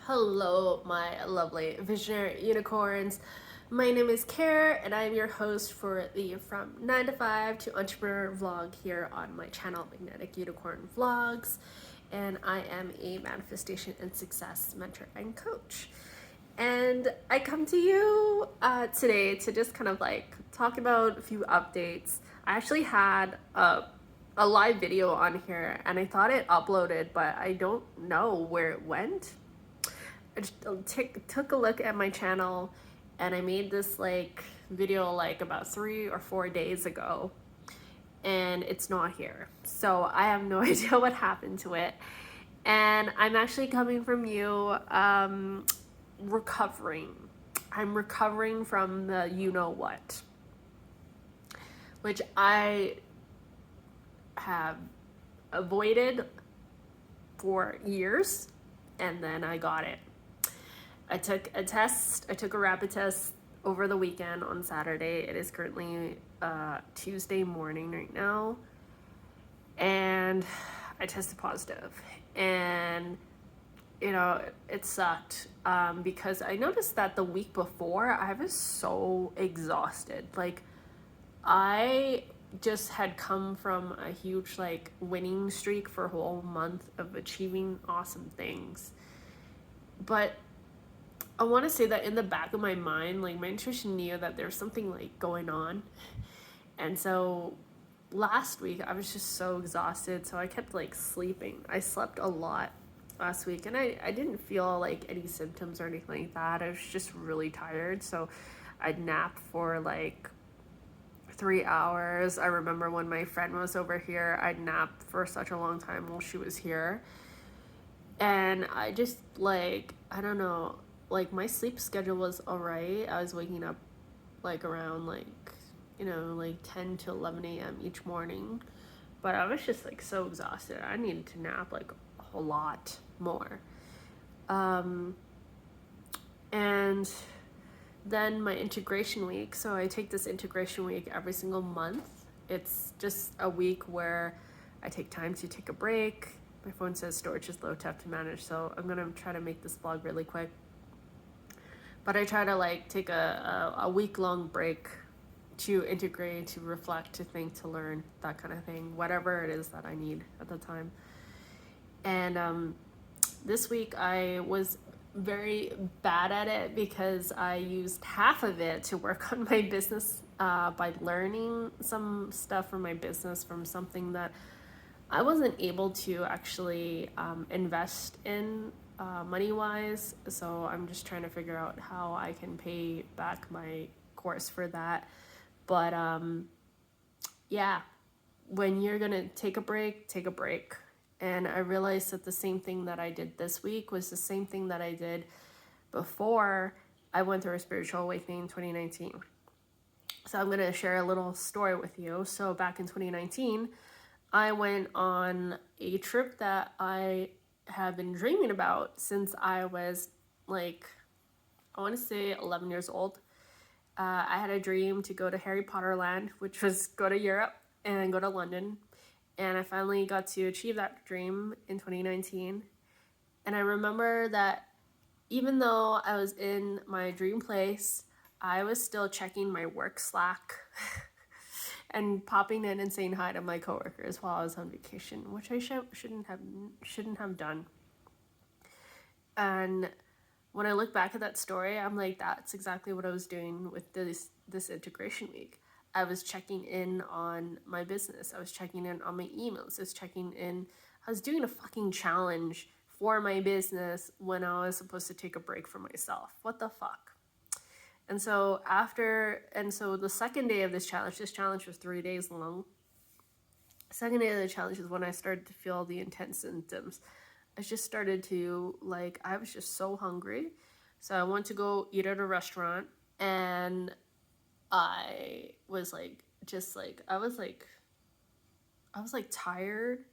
Hello, my lovely visionary unicorns. My name is Kara, and I'm your host for the From 9 to 5 to Entrepreneur vlog here on my channel, Magnetic Unicorn Vlogs. And I am a manifestation and success mentor and coach. And I come to you today to just kind of like talk about a few updates. I actually had a live video on here and I thought it uploaded, but I don't know where it went. I just took a look at my channel and I made this like video like about 3 or 4 days ago and it's not here. So I have no idea what happened to it. And I'm actually coming from you recovering. I'm recovering from the you know what, which I have avoided for years and then I got it. I took a rapid test over the weekend on Saturday. It is currently Tuesday morning right now. And I tested positive. And, it sucked because I noticed that the week before I was so exhausted. Like, I just had come from a huge, like, winning streak for a whole month of achieving awesome things. But I want to say that in the back of my mind, like my intuition knew that there's something like going on. And so last week I was just so exhausted. So I kept like sleeping. I slept a lot last week and I didn't feel like any symptoms or anything like that. I was just really tired. So I'd nap for like 3 hours. I remember when my friend was over here, I'd nap for such a long time while she was here. And I just like, I don't know, like my sleep schedule was alright. I was waking up like around like 10 to 11 a.m. each morning, but I was just like so exhausted. I needed to nap like a whole lot more. And then my integration week. So I take this integration week every single month. It's just a week where I take time to take a break. My phone says storage is low, tough to manage, so I'm gonna try to make this vlog really quick. But I try to like take a week-long break to integrate, to reflect, to think, to learn, that kind of thing, whatever it is that I need at the time. And this week I was very bad at it because I used half of it to work on my business by learning some stuff from my business from something that I wasn't able to actually invest in money-wise. So I'm just trying to figure out how I can pay back my course for that. But yeah, when you're gonna take a break, take a break. And I realized that the same thing that I did this week was the same thing that I did before I went through a spiritual awakening in 2019. So I'm gonna share a little story with you. So back in 2019, I went on a trip that I have been dreaming about since I was like, I want to say 11 years old. I had a dream to go to Harry Potter Land, which was go to Europe and go to London. And I finally got to achieve that dream in 2019. And I remember that even though I was in my dream place, I was still checking my work Slack and popping in and saying hi to my coworkers while I was on vacation, which I shouldn't have done. And when I look back at that story, I'm like, that's exactly what I was doing with this integration week. I was checking in on my business. I was checking in on my emails. I was doing a fucking challenge for my business when I was supposed to take a break for myself. What the fuck? And so the second day of this challenge was 3 days long. Second day of the challenge is when I started to feel the intense symptoms. I just started to I was just so hungry. So I went to go eat at a restaurant and I was I was tired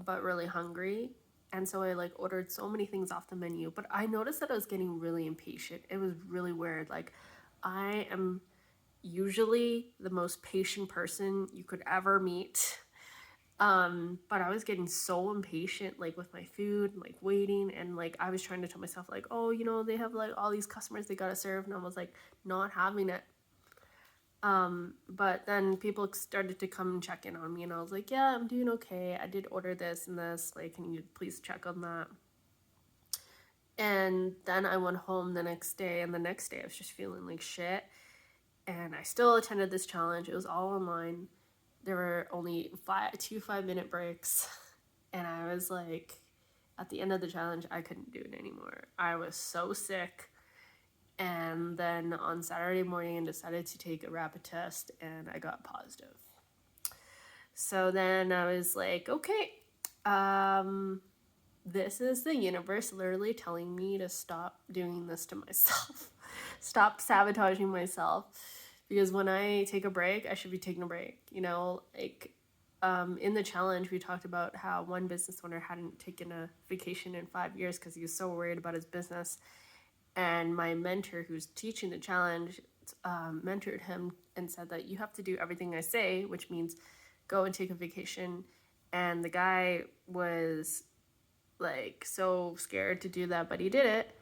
but really hungry. And so I ordered so many things off the menu, but I noticed that I was getting really impatient. It was really weird. Like, I am usually the most patient person you could ever meet. But I was getting so impatient, like with my food, like waiting, and like I was trying to tell myself, like, oh, they have like all these customers they gotta serve, and I was like not having it. But then people started to come and check in on me, and I was like, yeah, I'm doing okay. I did order this and this. Like, can you please check on that? And then I went home the next day, and the next day I was just feeling like shit. And I still attended this challenge. It was all online. There were only 5-minute breaks. And I was like, at the end of the challenge, I couldn't do it anymore. I was so sick. And then on Saturday morning, I decided to take a rapid test, and I got positive. So then I was like, okay, this is the universe literally telling me to stop doing this to myself. Stop sabotaging myself. Because when I take a break, I should be taking a break. Like in the challenge, we talked about how one business owner hadn't taken a vacation in 5 years because he was so worried about his business. And my mentor, who's teaching the challenge, mentored him and said that you have to do everything I say, which means go and take a vacation. And the guy was like so scared to do that, but he did it.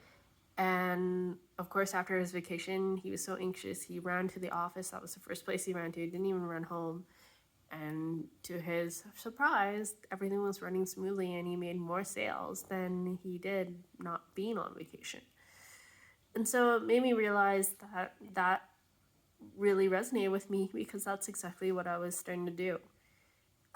And of course, after his vacation, he was so anxious. He ran to the office. That was the first place he ran to. He didn't even run home. And to his surprise, everything was running smoothly, and he made more sales than he did not being on vacation. And so it made me realize that really resonated with me, because that's exactly what I was starting to do.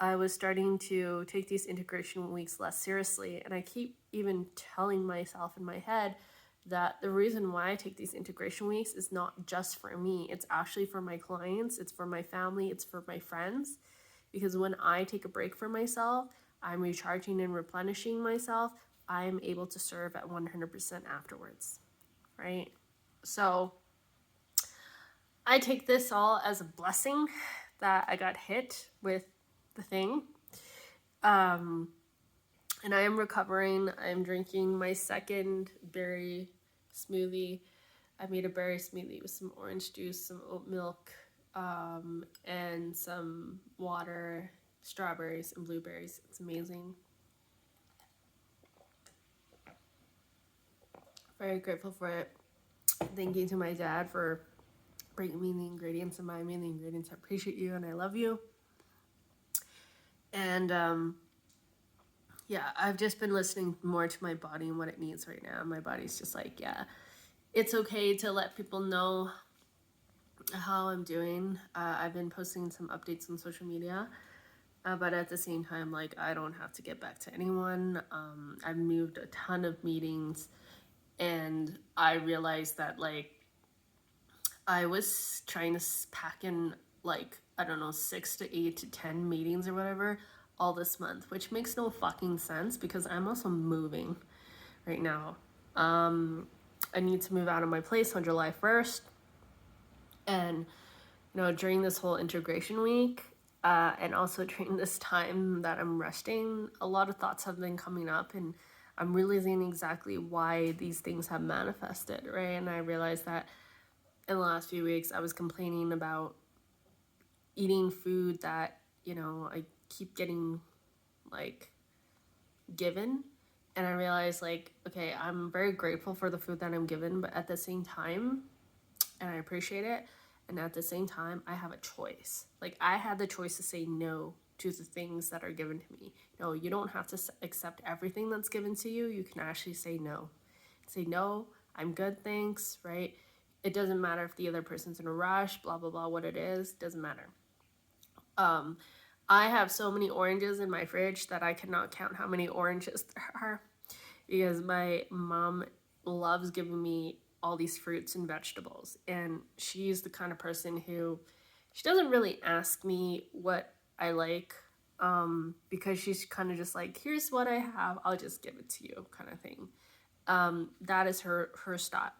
I was starting to take these integration weeks less seriously, and I keep even telling myself in my head that the reason why I take these integration weeks is not just for me. It's actually for my clients, it's for my family, it's for my friends. Because when I take a break for myself, I'm recharging and replenishing myself. I'm able to serve at 100% afterwards, right? So I take this all as a blessing that I got hit with the thing. And I am recovering. I'm drinking my second berry smoothie. I made a berry smoothie with some orange juice, some oat milk, and some water, strawberries, and blueberries. It's amazing. Very grateful for it. Thank you to my dad for bringing me the ingredients and buying me the ingredients. I appreciate you and I love you. And yeah, I've just been listening more to my body and what it needs right now. My body's just like, yeah, it's okay to let people know how I'm doing. I've been posting some updates on social media, but at the same time, like, I don't have to get back to anyone. I've moved a ton of meetings, and I realized that, like, I was trying to pack in, like, I don't know, 6 to 8 to 10 meetings or whatever all this month, which makes no fucking sense because I'm also moving right now. I need to move out of my place on July 1st. And, during this whole integration week, and also during this time that I'm resting, a lot of thoughts have been coming up, and I'm realizing exactly why these things have manifested, right? And I realized that in the last few weeks, I was complaining about eating food that, I keep getting, like, given. And I realized, like, okay, I'm very grateful for the food that I'm given, but at the same time, and I appreciate it, and at the same time, I have a choice. Like, I had the choice to say no to the things that are given to me. No, you don't have to accept everything that's given to you. You can actually say no. Say, no, I'm good, thanks, right? It doesn't matter if the other person's in a rush, blah, blah, blah, what it is, doesn't matter. I have so many oranges in my fridge that I cannot count how many oranges there are, because my mom loves giving me all these fruits and vegetables, and she's the kind of person who, she doesn't really ask me what I like, because she's kind of just like, here's what I have, I'll just give it to you, kind of thing. That is her style.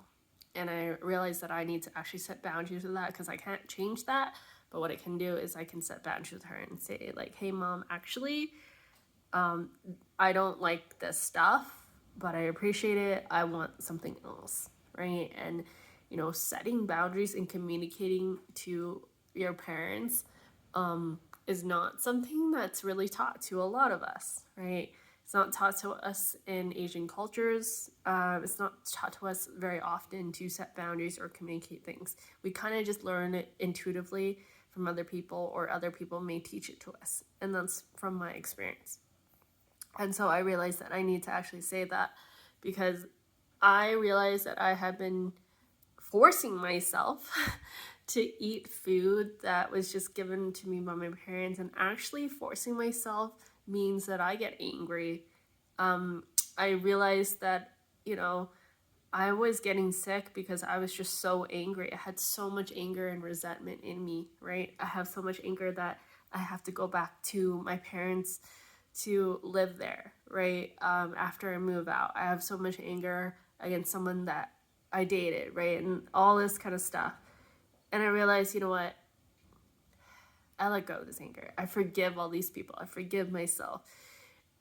And I realized that I need to actually set boundaries with that, because I can't change that. But what I can do is I can set boundaries with her and say, like, hey, Mom, actually, I don't like this stuff, but I appreciate it. I want something else, right? And, setting boundaries and communicating to your parents is not something that's really taught to a lot of us, right? It's not taught to us in Asian cultures. It's not taught to us very often to set boundaries or communicate things. We kind of just learn it intuitively from other people, or other people may teach it to us. And that's from my experience. And so I realized that I need to actually say that, because I realized that I have been forcing myself to eat food that was just given to me by my parents. And actually forcing myself means that I get angry. I realized that, you know, I was getting sick because I was just so angry. I had so much anger and resentment in me, right? I have so much anger that I have to go back to my parents to live there, right? After I move out, I have so much anger against someone that I dated, right? And all this kind of stuff. And I realized, you know what? I let go of this anger. I forgive all these people. I forgive myself.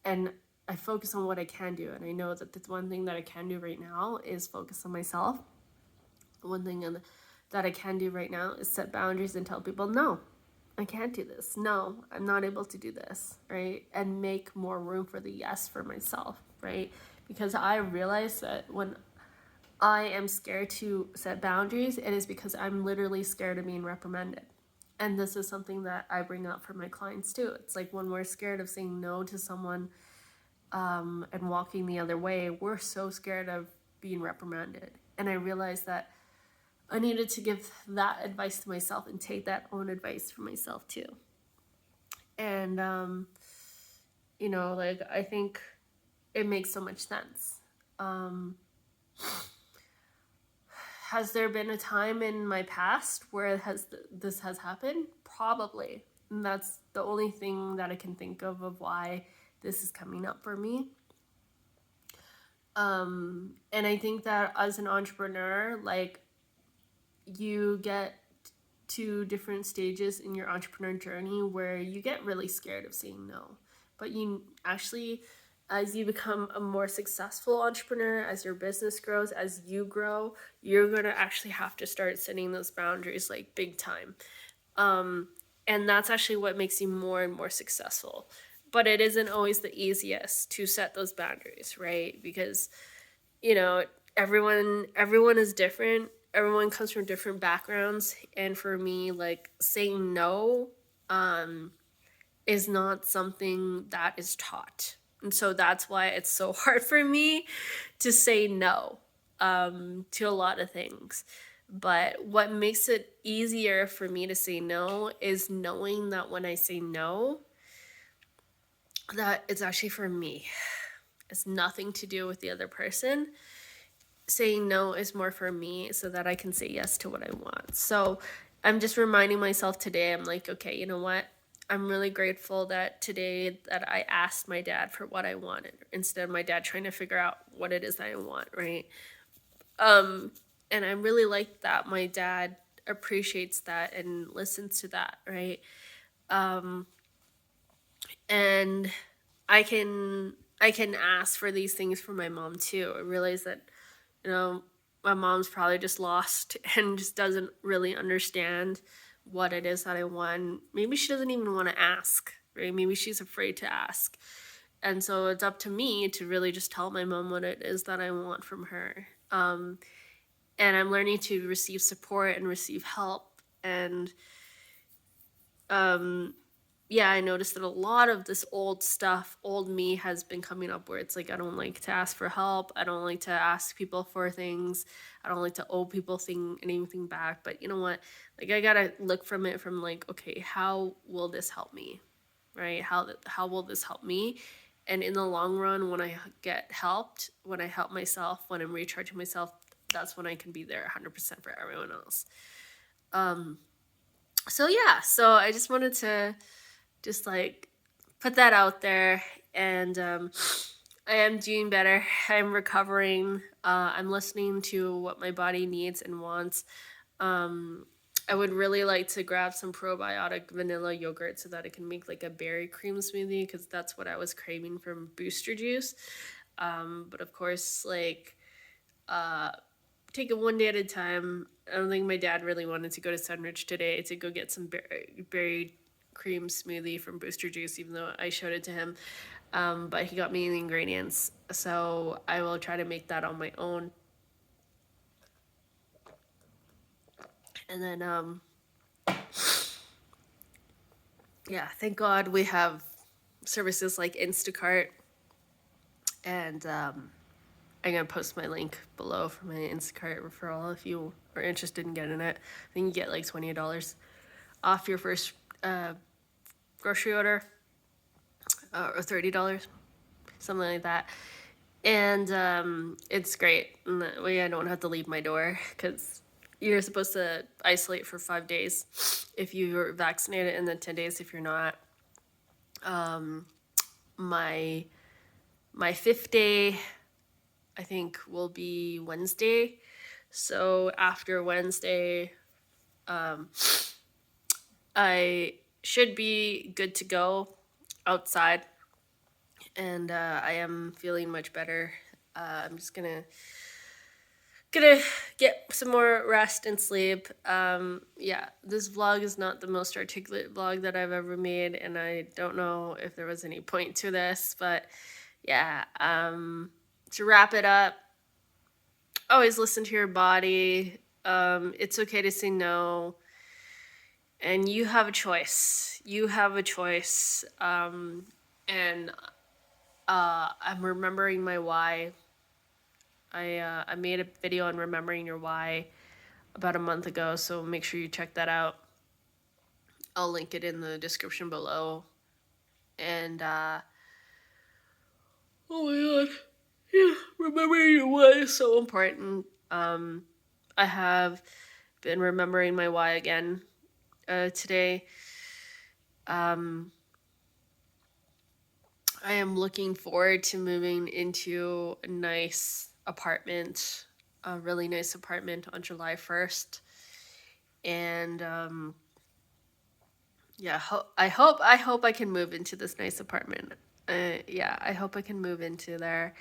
And I focus on what I can do. And I know that the one thing that I can do right now is focus on myself. One thing that I can do right now is set boundaries and tell people, no, I can't do this. No, I'm not able to do this, right? And make more room for the yes for myself, right? Because I realize that when I am scared to set boundaries, it is because I'm literally scared of being reprimanded. And this is something that I bring up for my clients too. It's like when we're scared of saying no to someone and walking the other way, we're so scared of being reprimanded. And I realized that I needed to give that advice to myself and take that own advice for myself too. And, you know, like, I think it makes so much sense. Has there been a time in my past where this has happened? Probably. And that's the only thing that I can think of why this is coming up for me. And I think that as an entrepreneur, like, you get to different stages in your entrepreneur journey where you get really scared of saying no. But you actually, as you become a more successful entrepreneur, as your business grows, as you grow, you're going to actually have to start setting those boundaries like big time. And that's actually what makes you more and more successful. But it isn't always the easiest to set those boundaries, right? Because, you know, everyone is different. Everyone comes from different backgrounds. And for me, like, saying no is not something that is taught. And so that's why it's so hard for me to say no to a lot of things. But what makes it easier for me to say no is knowing that when I say no, that it's actually for me. It's nothing to do with the other person. Saying no is more for me so that I can say yes to what I want. So I'm just reminding myself today, I'm like, okay, you know what? I'm really grateful that today that I asked my dad for what I wanted instead of my dad trying to figure out what it is that I want, right? And I really like that my dad appreciates that and listens to that, right? And I can ask for these things for my mom too. I realize that, you know, my mom's probably just lost and just doesn't really understand what it is that I want. Maybe she doesn't even want to ask, right? Maybe she's afraid to ask. And so it's up to me to really just tell my mom what it is that I want from her. And I'm learning to receive support and receive help. And yeah, I noticed that a lot of this old stuff, old me, has been coming up where it's like, I don't like to ask for help. I don't like to ask people for things. I don't like to owe people anything back. But you know what? Like, I gotta look from it from like, okay, how will this help me? Right? How will this help me? And in the long run, when I get helped, when I help myself, when I'm recharging myself, that's when I can be there 100% for everyone else. So yeah, so I just wanted to just like put that out there. And I am doing better. I'm recovering. I'm listening to what my body needs and wants. I would really like to grab some probiotic vanilla yogurt so that I can make like a berry cream smoothie, because that's what I was craving from Booster Juice. But of course, like, take it one day at a time. I don't think my dad really wanted to go to Sunridge today to go get some berry cream smoothie from Booster Juice, even though I showed it to him. But he got me the ingredients, so I will try to make that on my own. And then, yeah, thank God we have services like Instacart. And I'm going to post my link below for my Instacart referral if you are interested in getting it. I think you get like $20 off your first grocery order, or $30, something like that. And it's great. And that way I don't have to leave my door, because you're supposed to isolate for 5 days if you're vaccinated, and then 10 days if you're not. My 5th day, I think, will be Wednesday. So after Wednesday, I should be good to go outside, and I am feeling much better. I'm just gonna get some more rest and sleep. Yeah, this vlog is not the most articulate vlog that I've ever made, and I don't know if there was any point to this, but yeah, to wrap it up, always listen to your body. It's okay to say no, and you have a choice. You have a choice. And I'm remembering my why. I made a video on remembering your why about a month ago, so make sure you check that out. I'll link it in the description below. And oh my God, yeah, remembering your why is so important. I have been remembering my why again today. I am looking forward to moving into a nice apartment, a really nice apartment on July 1st. And yeah, I hope I can move into this nice apartment. Yeah, I hope I can move into there.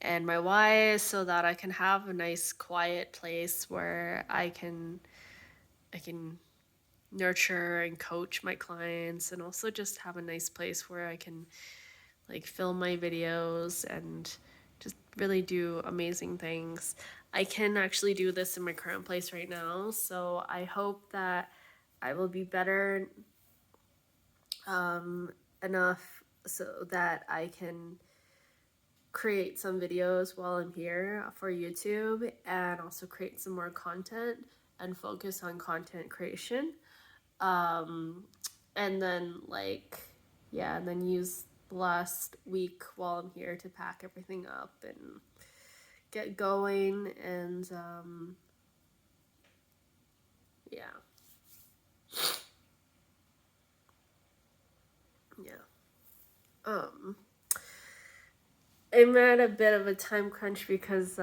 And my why is so that I can have a nice quiet place where I can nurture and coach my clients, and also just have a nice place where I can like film my videos and just really do amazing things. I can actually do this in my current place right now, so I hope that I will be better enough so that I can create some videos while I'm here for YouTube, and also create some more content and focus on content creation. And then and then use the last week while I'm here to pack everything up and get going. And yeah. I'm at a bit of a time crunch because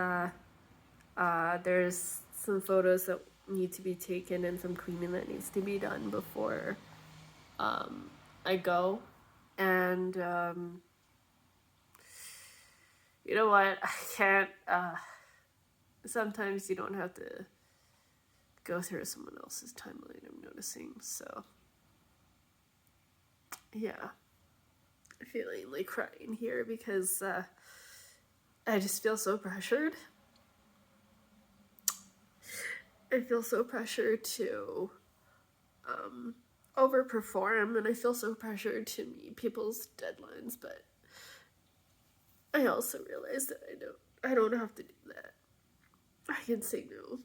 there's some photos that need to be taken and some cleaning that needs to be done before I go. And you know what? I can't. Sometimes you don't have to go through someone else's timeline, I'm noticing. So yeah, I'm feeling like crying here because I just feel so pressured. I feel so pressured to overperform, and I feel so pressured to meet people's deadlines, but I also realize that I don't have to do that. I can say no.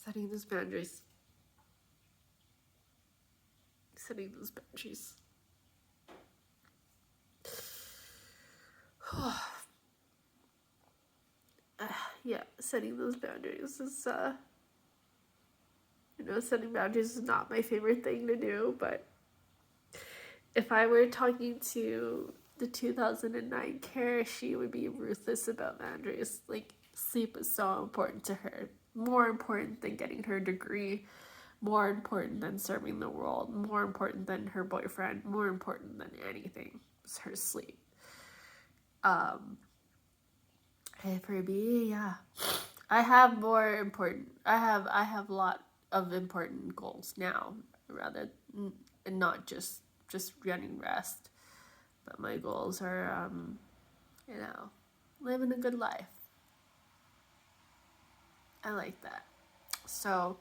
Setting those boundaries. Setting those boundaries. Yeah, setting those boundaries is, setting boundaries is not my favorite thing to do, but if I were talking to the 2009 Kara, she would be ruthless about boundaries. Like, sleep is so important to her. More important than getting her degree. More important than serving the world. More important than her boyfriend. More important than anything is her sleep. Hey, for me, yeah. I have I have a lot of important goals now, rather and not just running rest. But my goals are, you know, living a good life. I like that. So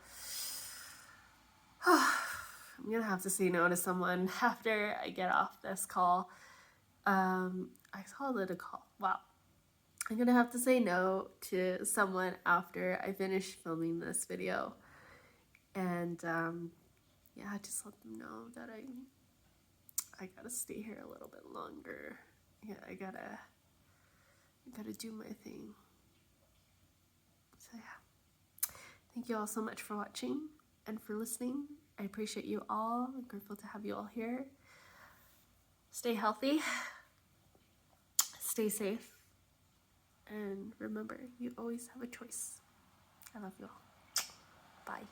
I'm gonna have to say no to someone after I get off this call. I called it a call. Wow. I'm gonna have to say no to someone after I finish filming this video, and yeah, just let them know that I gotta stay here a little bit longer. Yeah, I gotta do my thing. So yeah, thank you all so much for watching and for listening. I appreciate you all. I'm grateful to have you all here. Stay healthy, stay safe, and remember, you always have a choice. I love you all. Bye.